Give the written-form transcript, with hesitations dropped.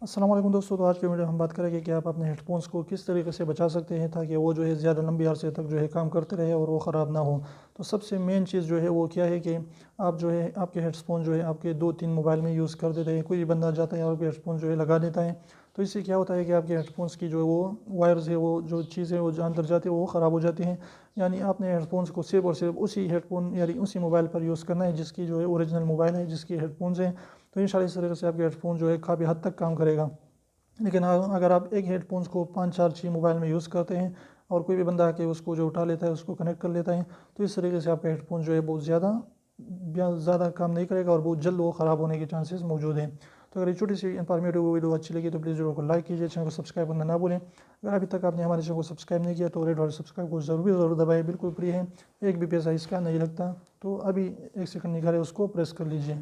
السلام علیکم دوستو، تو آج کے ویڈیو ہم بات کریں گے کہ آپ اپنے ہیڈ فونس کو کس طریقے سے بچا سکتے ہیں تاکہ وہ جو ہے زیادہ لمبی عرصے تک جو ہے کام کرتے رہے اور وہ خراب نہ ہو۔ تو سب سے مین چیز جو ہے وہ کیا ہے کہ آپ جو ہے آپ کے ہیڈ فون جو ہے آپ کے 2-3 موبائل میں یوز کر دیتے ہیں، کوئی بندہ جاتا ہے آپ کے ہیڈ فون جو ہے لگا دیتا ہے، تو اس سے کیا ہوتا ہے کہ آپ کے ہیڈ فونس کی جو وہ وائرز ہے، وہ جو چیزیں وہ جو اندر جاتے ہیں وہ خراب ہو جاتی ہیں۔ یعنی آپ نے ہیڈ فونس کو صرف اور صرف اسی ہیڈ فون یعنی اسی موبائل پر یوز کرنا ہے جس کی جو ہے اوریجنل موبائل ہے، جس کی ہیڈ فونس ہیں، تو انشاءاللہ اس طریقے سے آپ کے ہیڈ فون جو ہے کافی حد تک کام کرے گا۔ لیکن اگر آپ ایک ہیڈ فونس کو 5-4-6 موبائل میں یوز کرتے ہیں اور کوئی بھی بندہ آ کے اس کو جو اٹھا لیتا ہے، اس کو کنیکٹ کر لیتا ہے، تو اس طریقے سے آپ کا ہیڈ فون جو ہے بہت زیادہ کام نہیں کرے گا اور بہت جلد وہ خراب ہونے کے چانسز موجود ہیں۔ تو اگر یہ چھوٹی سی انفارمیٹیو ویڈیو اچھی لگی تو پلیز ویڈیو کو لائک کیجیے، چینل کو سبسکرائب کرنا نہ بھولیں۔ اگر ابھی تک آپ نے ہمارے چینل کو سبسکرائب نہیں کیا تو ریڈ والے سبسکرائب کو ضرور دبائیں، بالکل فری ہے، ایک بھی پیسہ اس کا نہیں لگتا۔ تو ابھی 1 سیکنڈ نکالے اس کو پریس کر لیجیے۔